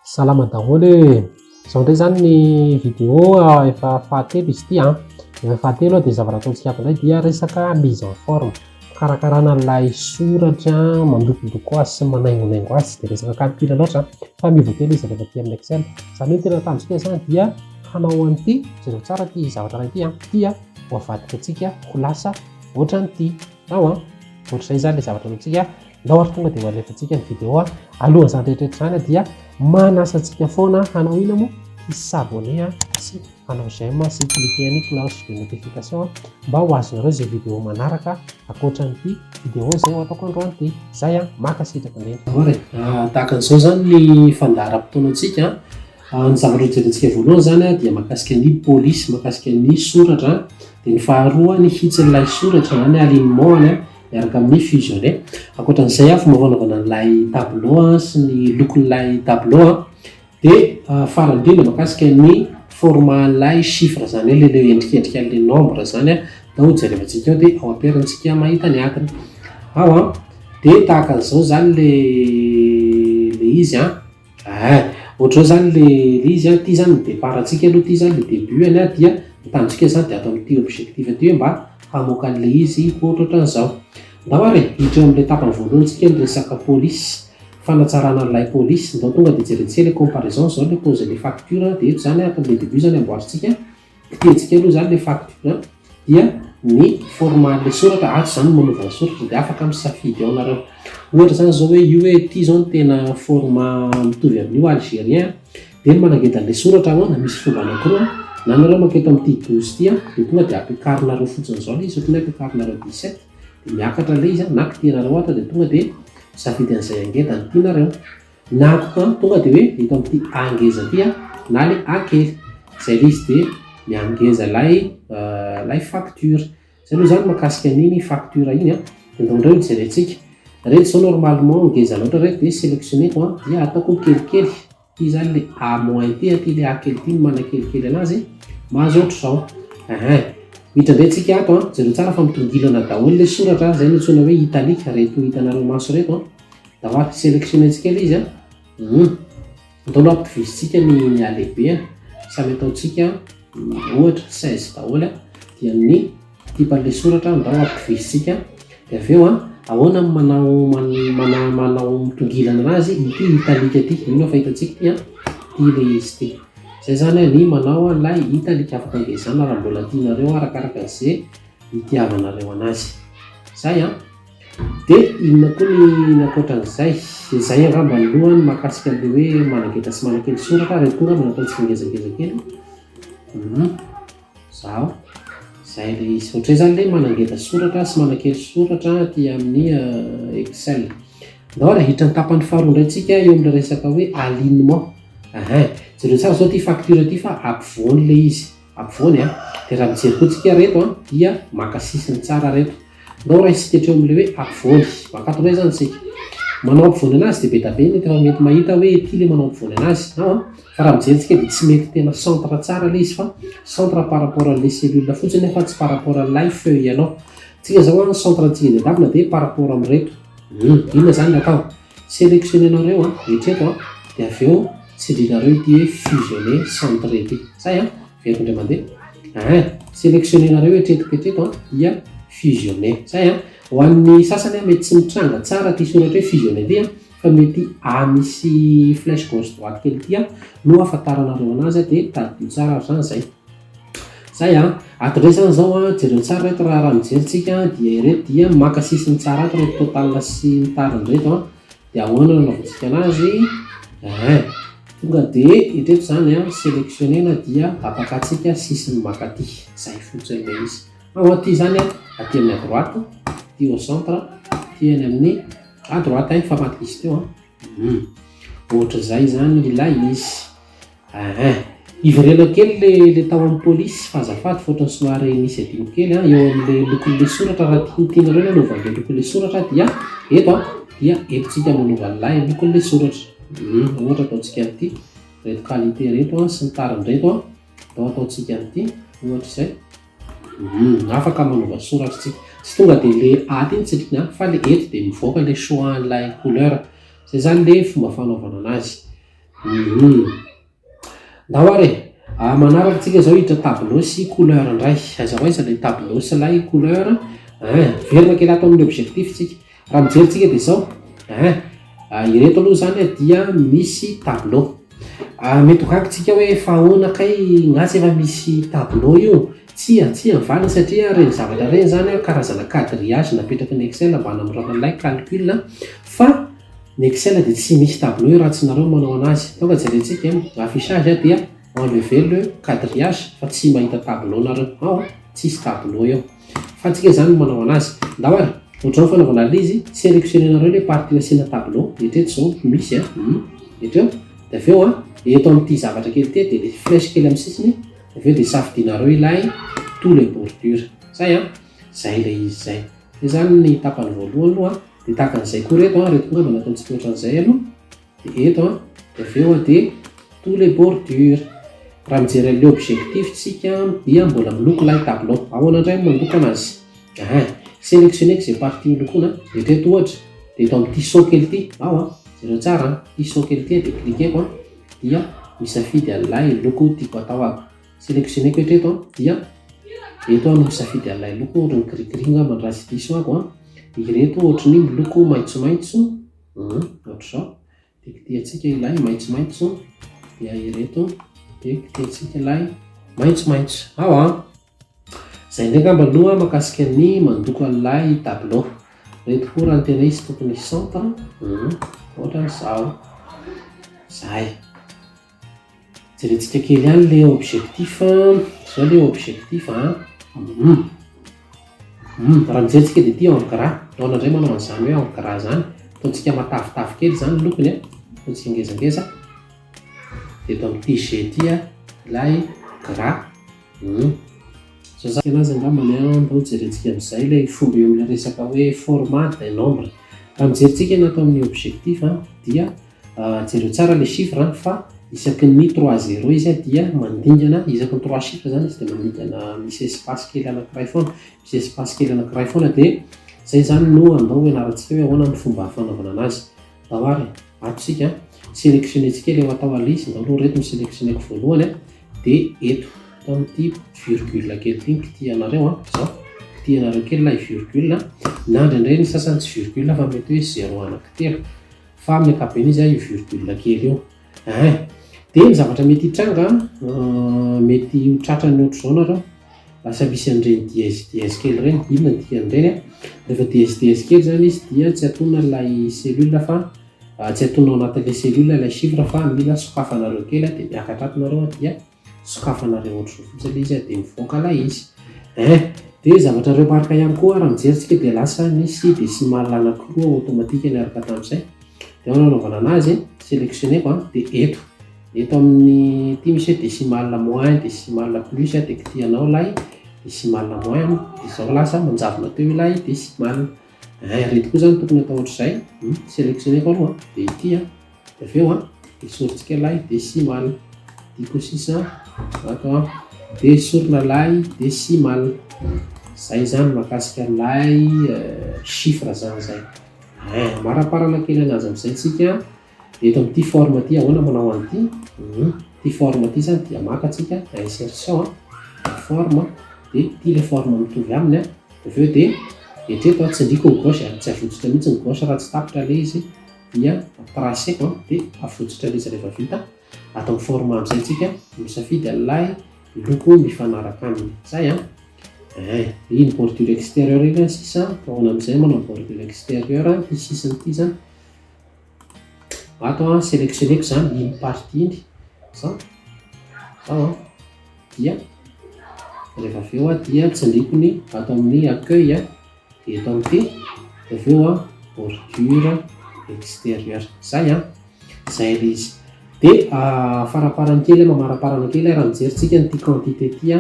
Salama daholo. Izao ndray zany ny vidéo efa fahatelo izy ity efa fahatelo dia zavatra ataontsika avy indray dia resaka mise en forme, fikarakarana ilay soratra, mandokondoko azy sy manaingonaingo azy, tsy dia resaka calcul loatra fa mivokely izy rehefa aty amin'ny Excel. Izany hoe tena tanjona izany dia hanao an'ity, jereo tsara ity zavatra iray ity ho avadika antsika ho lasa ohatran'ity. Ao ohatr'izay zany ilay zavatra ataontsika. Ndao ary tonga dia ho alefantsika ny vidéo alohan'izany rehetrarehetra izany dia manasa antsika foana hanao ina moa s'abonner sy hanao j'aime sy cliquer ny cloche de notification mba ho azonareo izay vidéo manaraka ankoatran'ity vidéo izay ho ataoko androany ity. Izay makasitraka indrindra. Tahaka an'izao zany ny fandaharam-potoanantsika. Ny zavatra jerentsika voalohany zany dia mahakasika ny police, mahakasika ny soratra, dia ny faharoa ny hitsin'ilay soratra zany alignement miaraka amin'ny fusionner. Ankoatran'izay fomba fanaovana n'ilay tableau sy ny lokon'ilay tableau dia farany indrindra mahakasika ny format-n'ilay chiffre zany hoe le endrikendrika an'ilay nombre zany dao jerevantsika ao dia ao amperantsika mahita ny akiny. Ao dia tahaka an'izao zany le izy ohatr'izao zany le izy ity zany ny départantsika aloha, ity zany le début-any dia ny tanjona zany dia atao amin'ity objectif ity hoe mba hamoaka an'ilay izy ohatrohatran'izao. Ndao ary hiditra amin'ilay tapany voalohantsika ny resaka police, fanatsarana an'ilay police. Ndao tonga dia jerentsika ilay comparaison zao ilay pose les factures dia eto zany amin'ilay début zany amboarintsika kitentsika aloha zany ilay facture dia ny format-n'ilay soratra ato zany manaovana soratra dia afaka misafidy ao nareo. Ohatra zany zao hoe io hoe ity zao no tena format mitovy amin'io algérien dia ny manangeda an'ilay soratra na misy fomba anankiroa na nareo maketo amin'ity 12 ity dia tonga dia ampiakarinareo fotsiny izao ilay izy ohatran'ny hoe ampiakarinareo 17 dia miakatra ilay izy na kitianareo ato dia tonga dia misafidy an'izay angeda ny tianareo na tonga dia hoe hito amin'ity angeza ity na ilay akely izay ilay izy dia miangeza ilay facture. Izay aloha zany mahakasika an'iny facture iny dia ndao indray jerentsika rehetra zao normalement angeza loatra rehetra dia sélectionneko dia ataoko kelikely. Ity zany ilay a moins ity ilay a kely ity ny manakelikely anazy mahazo ohatr'izao. Miditra indray tsika ato jereo tsara fa mitongilana daholo ilay soratra izay no antsoina hoe italique reto hitanareo maso reto da ho sélectionnentsika ilay izy ndao aloha ampitovizitsika ny alehibe samy ataontsika ohatra 16 daholo dia ny tipan'ilay soratra ndao ampitovizitsika dia avy eo ahoana manao mitongilana anazy ity italique ity ino fa hitantsika ity ilay izy ity. Izay zany ny manao ilay italique afaka angezana raha mbola tianareo arakaraka izay itiavanareo anazy. Izay dia inona koa ny ankoatran'izay. Izay angamba ny lohany mahakasika an'ilay hoe manangeda sy manakely soratra reto koa angamba ataontsika ngezangeza kely. Izao izay ilay izy ohatray zany ilay manangeda soratra sy manakely soratra aty amin'ny Excel. Ndao ary hiditra ny tapany faharoa indray tsika eo amin'ilay resaka hoe alignement. Jereo tsara zao ty facture ity fa ampovoany ilay izy ampovoany dia raha mijery koa tsika reto dia maka sisiny tsara reto. Ndao raha isika hatreo amin'ilay hoe ampovoany makatoroay zany tsika manao ampovoany anazy dia be da be mety efa mety mahita hoe ity ilay manao ampovoany anazy fa raha mijery tsika dia tsy mety tena centre tsara ilay izy fa centre par rapport an'ilay cellule fotsiny fa tsy par rapport an'ilay feuille anao. Tsika zao centre antsika dia davina dia par rapport amin'reto inona zany natao sélectionnenareo retreto dia avy eo tsindrinareo ity hoe fusionner centre ity. Izay veriko indray mandeha sélectionnenareo etretiko dia fusionner. Izay ho an'ny sasany mety tsy mitranga tsara ty soratra hoe fusionner ity fa mety misy flèche gauche droite kely ity no ahafantaranareo anazy dia tadidio tsara zany izay. Izay ato indray zany zao jereo tsara reto raha mijerytsika dia reto dia maka sisiny tsara ato reto total sy ny tariny reto dia ahoana no anaovantsika anazy. Tonga dia itreto zany sélectionnena dia apakatsika sisiny makaty izay fotsiny ilay izy. Aty zany aty amin'ny à droite, aty au centre, aty any amin'ny à droite fa maty izy teo ohatr'izay zany ilay izy. Ivirena kely le tao amin'ny police fazafady fotrany somary nisy adino kely eo amin'ilay lokon'ilay soratra raha tianareo ny anaovan'ilay lokon'ilay soratra dia eto dia entotsika manova an'ilay lokon'ilay soratra. Ohatra ataontsika an'ity reto qualité reto sy ny tariny reto dao ataontsika an'ity ohatra izay afaka manova soratra tsika tsy tonga dia le aty iny tsirikina fa le eto dia mivoaka le choix an'ilay couleur. Izay zany le fomba fanaovana anazy. Dahoary manarakatsika zao hiditra tableau sy couleur ndray aiza ho aiza ilay tableau sy ilay couleur verina kely ato amin'ny objectif tsika raha mijerytsika dia zao ireto aloha zany dia misy tableau mety ho kakitsika hoe fa ahoana kay gnasy efa misy tableau io tsy mivaly satria reny zavatra reny zany karazana quadrillage napetraky ny Excel mba hanamorana calcul fa ny Excel dia tsy misy tableau io raha tsy nareo manao anazy tonga jerentsika affichage dia enlever le quadrillage fa tsy mahita tableau nareo tsisy tableau eo fa tsika zany manao anazy dahoary ohatrao fanaovana izy sélectionner nareo le partie asiana tableau etreto zao misy etreo dia aveo eto amin'ity zavatra kely ty dia le flèche kely amin'ny sisiny aveo dia safidinareo ilay tous les bordures zay le izy zay dia zany ny tapany voalohany aloha dia tahaka an'izay koa reto koa ngamba nataontsika ohatran'izay aloha dia eto dia aveo dia tous les bordures raha mijery le objectif tsika dia mbola miloko ilay tableau ahoana indray miloko anazy sélectionner zay partie milokona etreto ohatra dia eto amin'ity saut kely ity jereo tsara ity saut kely ity dia cliqueko dia misafidy an'ilay loko tiako atao ako sélectionneko etreto dia eto no misafidy an'ilay loko ohatra ny gris ngamba raha tsy diso ako ireto ohatra ny miloko maitsomaitso ohatra zao dia kitiatsika ilay maitsomaitso dia ireto dia kitiatsika ilay maitsomaitso zay ndray ngamba aloha makasika ny mandoko an'ilay tableau reto koa raha ny tena izy tokony centre ohatran'izao zay jerentsika kely ihany le objectif zao le objectif raha mijerytsika dia ty en gras laona indray manao an'izany hoe en gras zany ataontsika matavitavy kely zany lokony ataontsika ngezangeza dia eto amin'ity G ty ilay gras zao zany anazy angambany ndao jerentsika amin'izay ilay fomba eo amin'ny resaka hoe format d'un nombre raha mijerytsika natao amin'ny objectif dia jereo tsara le chiffre fa isaky ny 3-0 izy dia mandingana isaky ny 3 chiffre zany izy dia mandingana misy espace kely anankiray foana misy espace kely anankiray foana dia zay zany no andao ianarantsika hoe ahoana ny fomba fanaovana anazy dahoary atosika sélectionnetsika ilay atao alisy ndao aloha reto misélectionneko voalohany dia eto amin'ity virgule kely ity kitianareo zao kitianareo kely ilay virgule na indraindray ny sasany tsy virgule fa mety hoe 0 anankitelo fa amin'ny ankapobeny izy io virgule kely io dia ny zavatra mety hitranga mety ho tratrany ohatr'izao nareo lasa misy an'ireny dièse kely reny inona ny dikan'ireny rehefa dièse kely zany izy dia tsy atona ilay cellule fa tsy atona ao anatin'ilay cellule ilay chiffre fa mila sokafanareo kely dia miakatra atonareo dia sokafanareo ohatr'izao fotsiny ilay izy dia mivoaka ilay izy dia zavatra remarque ihany koa raha mijerytsika dia lasa nisy décimal anankiroa automatique niaraka tamin'izay dia ao nanaovana anazy sélectionneko dia eto amin'ny ity misy hoe décimal moins décimal plus dia kitianao ilay décimal moins dia zao lasa manjavona teo ilay décimal reto koa zany tokony atao ohatr'izay sélectionneko aloha dia ity dia aveo esoritsika ilay décimal diko sisa ato dia esorina ilay décimal zay zany makasika ilay chiffre zany zay maraparana kely anazy amin'izay tsika eto amin'ity forme ty ahoana manao an'ity ty forme ty zany dia maka tsika insertion forme dia ty le forme mitovy aminy aveo dia etreto tsindriko ny gauche tsy avotsitra mihitsy ny gauche raha tsy tapitra le izy dia traceko dia avotsitra le izy rehefa vita atao forme amin'izay tsika misafidy an'ilay loko mifanaraka aminy zay iny bordure extérieur iny sisa ahoana amin'izay manao bordure extérieur ty sisiny ity zany ato sélectionneko zany iny partie iny zao dia rehefa aveo dia tsindriko ny ato amin'ny accueil dia eto amin'ity dia aveo bordure extérieur zay le izy dia faraparany kely mamaraparana kely raha mijerytsika nyty quantité ty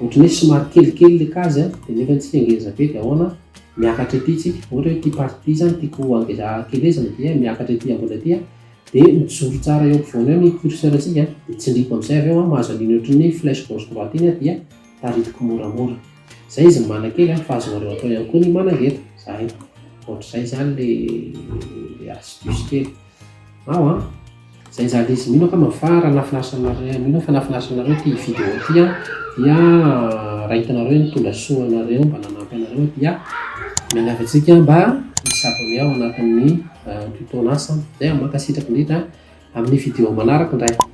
ohatrany hoe somary kelikely le kazy dia nefa tsika ngeza be dia ahoana miakatra ety tsika ohatra hoe ty partie zany tiako angeza kelezana dia miakatra ety ambony aty dia mijoro tsara eo ampovoany eo ny curseur tsika dia tsindriko amin'izay aveo mahazo an'iny ohatrany flèche gauche droite iny dia taritiko moramora zay izy mana kely fa azonareo atao ihany koa ny manangeta zay ohatr'izay zany le astuce kely zay zany izy mino ka mavara nafinarsanareo mino fa nafinarsanareo ty vidéo ty a dia raha hitanareo nitondra soanareo mba nanampy anareo dia mialavantsika mba misabony ao anatin'ny tutonasa zay makasitraky indrindra amin'ny vidéo manaraka indray.